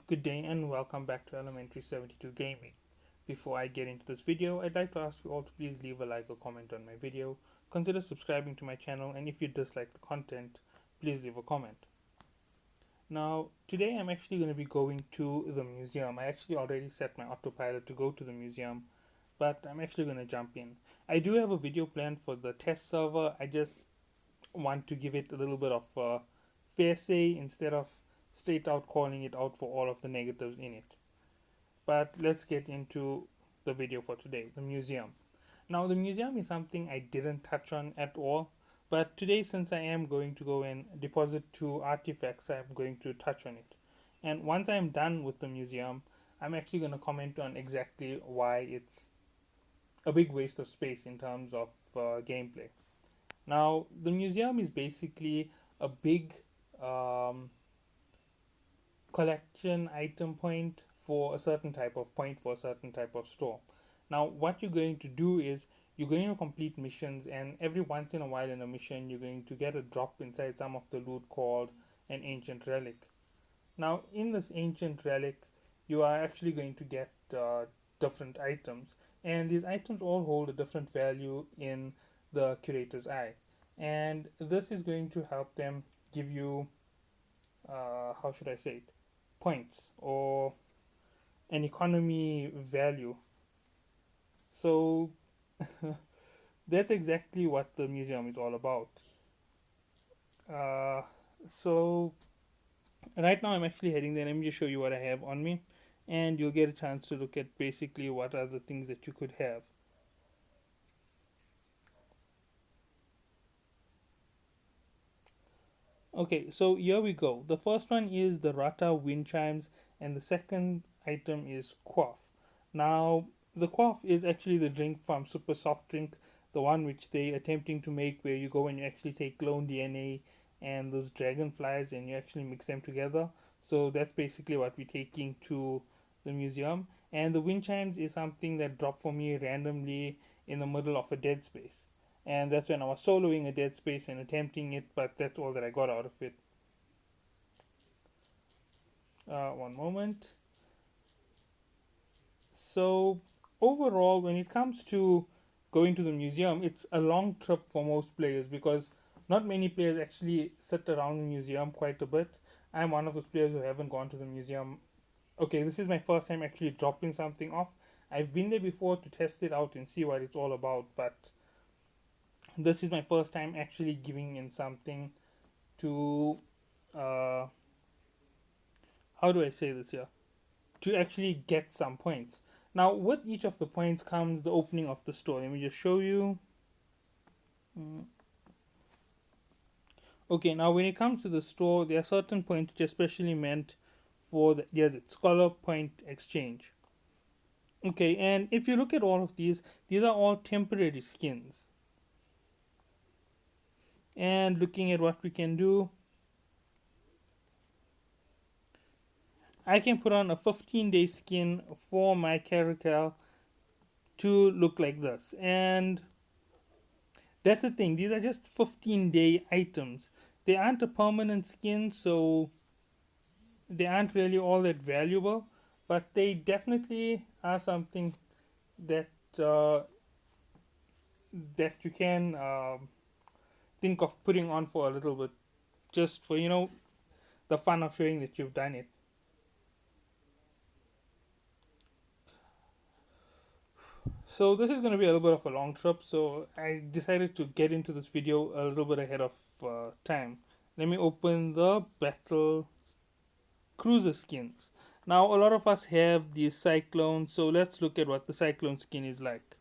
Good day and welcome back to Elementary 72 Gaming. Before I get into this video, I'd like to ask you all to please leave a like or comment on my video. Consider subscribing to my channel, and if you dislike the content, please leave a comment. Now, today I'm actually going to be going to the museum. I actually already set my autopilot to go to the museum, but I'm actually going to jump in. I do have a video planned for the test server. I just want to give it a little bit of fair say instead of straight out calling it out for all of the negatives in it. But let's get into the video for today, the museum. Now, the museum is something I didn't touch on at all, but today, since I am going to go and deposit two artifacts, I'm going to touch on it. And once I'm done with the museum, I'm actually going to comment on exactly why it's a big waste of space in terms of gameplay. Now, the museum is basically a big um, collection item point for a certain type of point for a certain type of store. Now, what you're going to do is you're going to complete missions, and every once in a while in a mission, you're going to get a drop inside some of the loot called an ancient relic. Now, in this ancient relic, you are actually going to get different items, and these items all hold a different value in the curator's eye, and this is going to help them give you how should I say it, points or an economy value. So that's exactly what the museum is all about. Uh, so right now I'm actually heading there. Let me just show you what I have on me, and you'll get a chance to look at basically what are the things that you could have. Okay, so here we go. The first one is the Rata wind chimes, and the second item is Quaff. Now, the Quaff is actually the drink from Super Soft Drink, the one which they attempting to make where you go and you actually take clone DNA and those dragonflies and you actually mix them together. So that's basically what we're taking to the museum. And the wind chimes is something that dropped for me randomly in the middle of a dead space, and that's when I was soloing a dead space and attempting it, but that's all that I got out of it. One moment. So, overall, when it comes to going to the museum, it's a long trip for most players because not many players actually sit around the museum quite a bit. I'm one of those players who haven't gone to the museum. Okay, this is my first time actually dropping something off. I've been there before to test it out and see what it's all about, but this is my first time actually giving in something to uh, how do I say this here? To actually get some points. Now, with each of the points comes the opening of the store. Let me just show you. Okay, now when it comes to the store, there are certain points which are specially meant for the yes, it's scholar point exchange. Okay, and if you look at all of these are all temporary skins. And looking at what we can do, I can put on a 15-day skin for my character to look like this. And that's the thing, these are just 15-day items. They aren't a permanent skin, so they aren't really all that valuable, but they definitely are something that uh, that you can think of putting on for a little bit, just for the fun of showing that you've done it. So this is going to be a little bit of a long trip, so I decided to get into this video a little bit ahead of time. Let me open the battle cruiser skins. Now, a lot of us have the Cyclone, so let's look at what the Cyclone skin is like.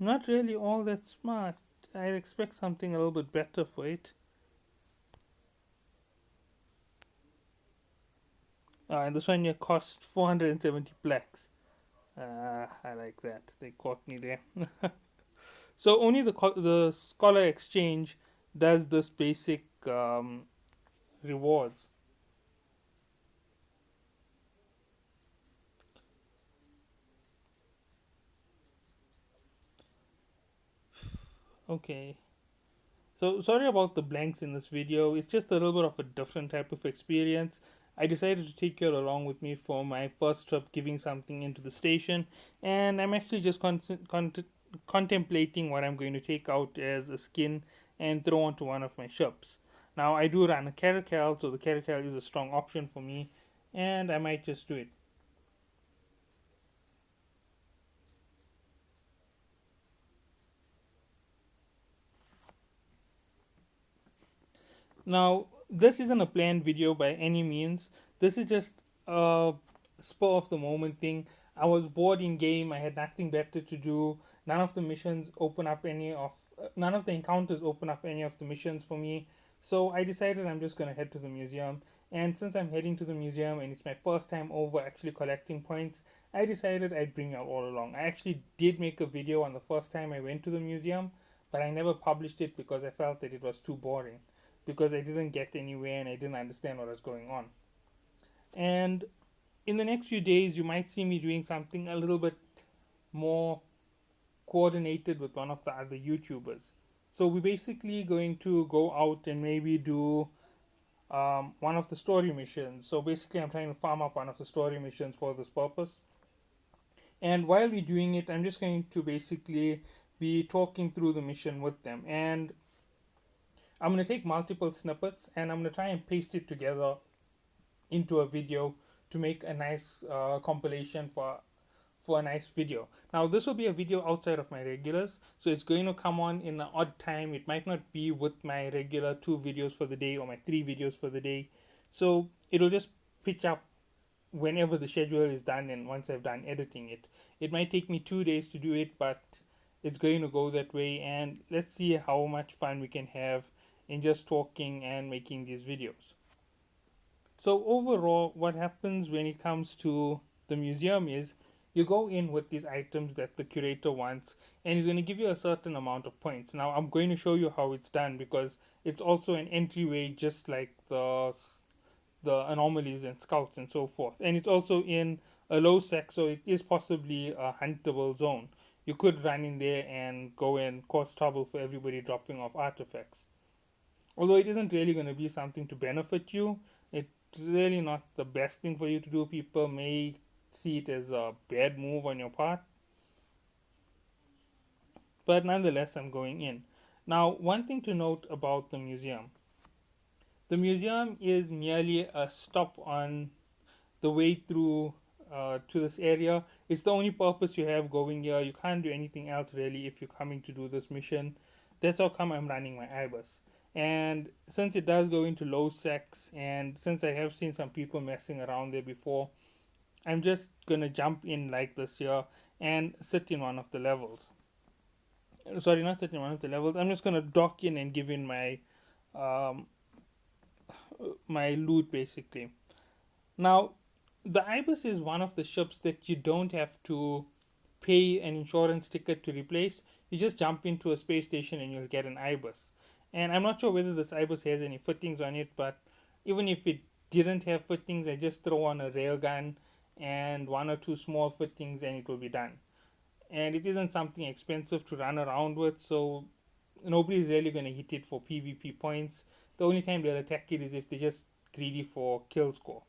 Not really all that smart. I'd expect something a little bit better for it. And this one here cost 470 plaques. I like that. They caught me there. So only the Scholar Exchange does this basic rewards. Okay. So sorry about the blanks in this video. It's just a little bit of a different type of experience. I decided to take you along with me for my first trip giving something into the station, and I'm actually just contemplating what I'm going to take out as a skin and throw onto one of my ships. Now I do run a Caracal, so the Caracal is a strong option for me, and I might just do it. Now, this isn't a planned video by any means. This is just a spur of the moment thing. I was bored in game. I had nothing better to do. None of the encounters open up any of the missions for me. So I decided I'm just gonna head to the museum. And since I'm heading to the museum and it's my first time over actually collecting points, I decided I'd bring you all along. I actually did make a video on the first time I went to the museum, but I never published it because I felt that it was too boring, because I didn't get anywhere and I didn't understand what was going on. And in the next few days, you might see me doing something a little bit more coordinated with one of the other YouTubers. So we're basically going to go out and maybe do one of the story missions. So basically, I'm trying to farm up one of the story missions for this purpose. And while we're doing it, I'm just going to basically be talking through the mission with them. And I'm going to take multiple snippets and I'm going to try and paste it together into a video to make a nice compilation for a nice video. Now this will be a video outside of my regulars, so it's going to come on in an odd time. It might not be with my regular 2 videos for the day or my 3 videos for the day. So it'll just pitch up whenever the schedule is done and once I've done editing it. It might take me 2 days to do it, but it's going to go that way, and let's see how much fun we can have in just talking and making these videos. So overall, what happens when it comes to the museum is you go in with these items that the curator wants, and he's going to give you a certain amount of points. Now I'm going to show you how it's done because it's also an entryway, just like the anomalies and scouts and so forth. And it's also in a low sec, so it is possibly a huntable zone. You could run in there and go and cause trouble for everybody dropping off artifacts. Although it isn't really going to be something to benefit you, it's really not the best thing for you to do. People may see it as a bad move on your part, but nonetheless, I'm going in. Now, one thing to note about the museum is merely a stop on the way through to this area. It's the only purpose you have going here. You can't do anything else really if you're coming to do this mission. That's how come I'm running my IBUS. And since it does go into low sex, and since I have seen some people messing around there before, I'm just gonna jump in like this here and sit in one of the levels. Sorry, not sit in one of the levels. I'm just gonna dock in and give in um, my loot basically. Now, the Ibis is one of the ships that you don't have to pay an insurance ticket to replace. You just jump into a space station and you'll get an Ibis. And I'm not sure whether this Ibis has any fittings on it, but even if it didn't have fittings, I just throw on a railgun and 1 or 2 small fittings and it will be done. And it isn't something expensive to run around with, so nobody's really going to hit it for PvP points. The only time they'll attack it is if they're just greedy for kill score.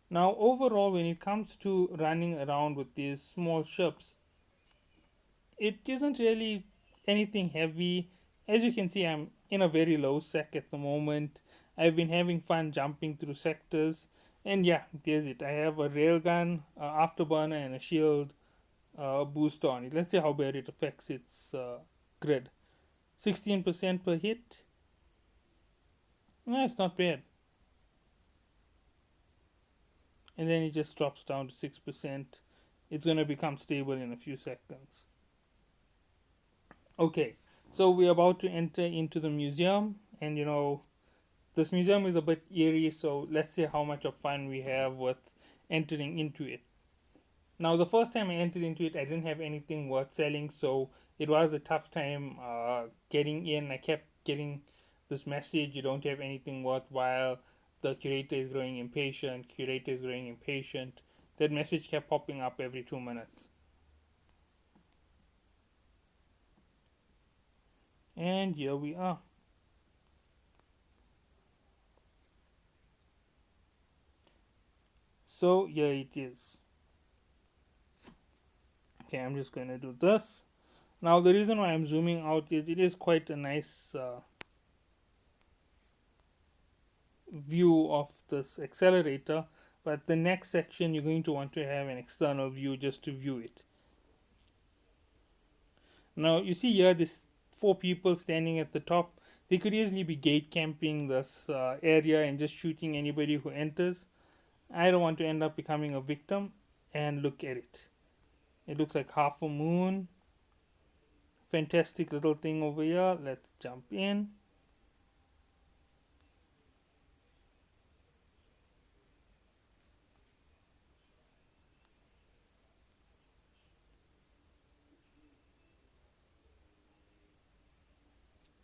Now, overall, when it comes to running around with these small ships, it isn't really anything heavy. As you can see, I'm in a very low sec at the moment. I've been having fun jumping through sectors. And yeah, there's it. I have a railgun, afterburner, and a shield booster on it. Let's see how bad it affects its grid. 16% per hit. No, it's not bad. And then it just drops down to 6%. It's going to become stable in a few seconds. Okay, so we're about to enter into the museum, and this museum is a bit eerie, so let's see how much of fun we have with entering into it. Now, the first time I entered into it, I didn't have anything worth selling, so it was a tough time getting in. I kept getting this message: you don't have anything worthwhile. The curator is growing impatient. Curator is growing impatient. That message kept popping up every 2 minutes. And here we are. So here it is. Okay, I'm just going to do this. Now the reason why I'm zooming out is it is quite a nice view of this accelerator, but the next section you're going to want to have an external view just to view it. Now you see here this four people standing at the top. They could easily be gate camping this area and just shooting anybody who enters. I don't want to end up becoming a victim. And look at it. It looks like half a moon. Fantastic little thing over here. Let's jump in.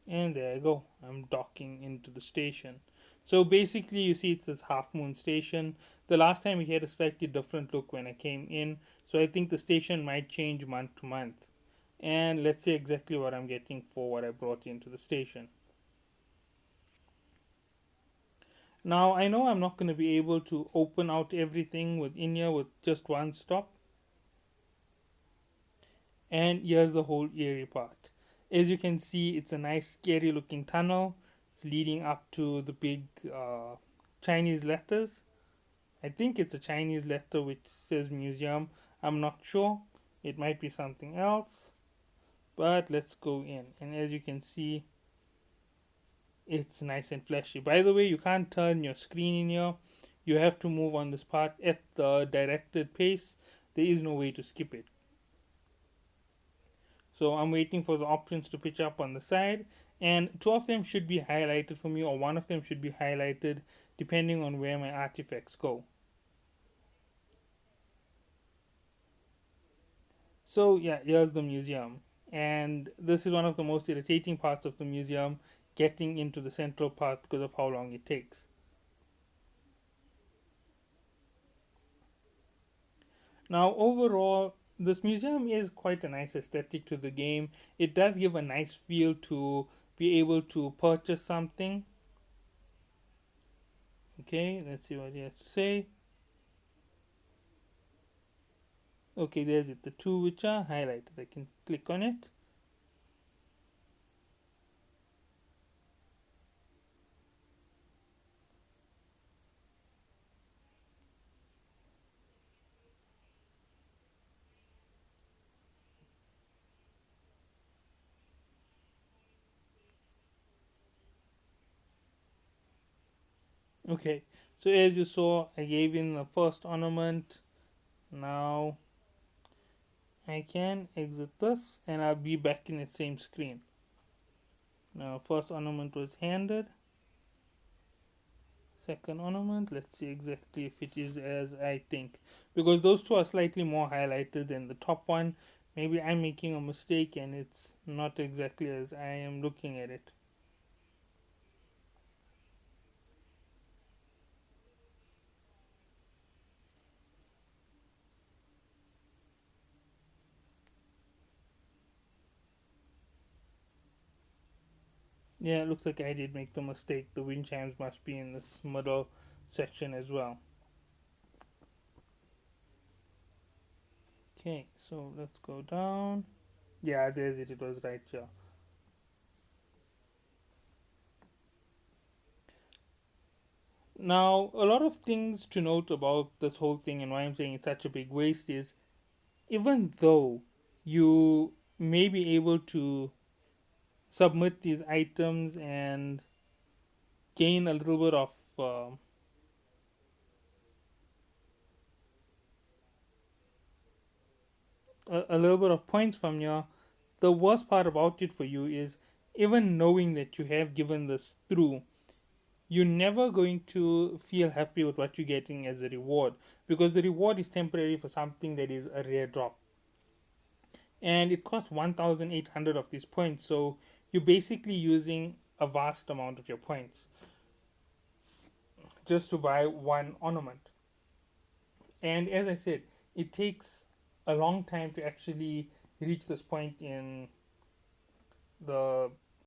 And there I go. I'm docking into the station. So basically, you see it's this half moon station. The last time we had a slightly different look when I came in. So I think the station might change month to month. And let's see exactly what I'm getting for what I brought into the station. Now I know I'm not going to be able to open out everything within here with just one stop. And here's the whole eerie part. As you can see, it's a nice scary looking tunnel. It's leading up to the big Chinese letters. I think it's a Chinese letter which says museum. I'm not sure. It might be something else. But let's go in. And as you can see, it's nice and flashy. By the way, you can't turn your screen in here. You have to move on this part at the directed pace. There is no way to skip it. So I'm waiting for the options to pitch up on the side, and two of them should be highlighted for me, or one of them should be highlighted depending on where my artifacts go. So yeah, here's the museum, and this is one of the most irritating parts of the museum, getting into the central part because of how long it takes. Now overall, this museum is quite a nice aesthetic to the game. It does give a nice feel to be able to purchase something. Okay, let's see what he has to say. Okay, there's it, the two which are highlighted. I can click on it. Okay, so as you saw, I gave in the first ornament. Now I can exit this and I'll be back in the same screen. Now first ornament was handed. Second ornament, let's see exactly if it is as I think, because those two are slightly more highlighted than the top one. Maybe I'm making a mistake and it's not exactly as I am looking at it. Yeah, it looks like I did make the mistake. The wind chimes must be in this middle section as well. Okay, so let's go down. Yeah, there's it. It was right here. Now, a lot of things to note about this whole thing and why I'm saying it's such a big waste is even though you may be able to submit these items and gain a little bit of a little bit of points from you, the worst part about it for you is even knowing that you have given this through, you're never going to feel happy with what you're getting as a reward, because the reward is temporary for something that is a rare drop, and it costs 1,800 of these points. So you're basically using a vast amount of your points just to buy one ornament. And as I said, it takes a long time to actually reach this point in the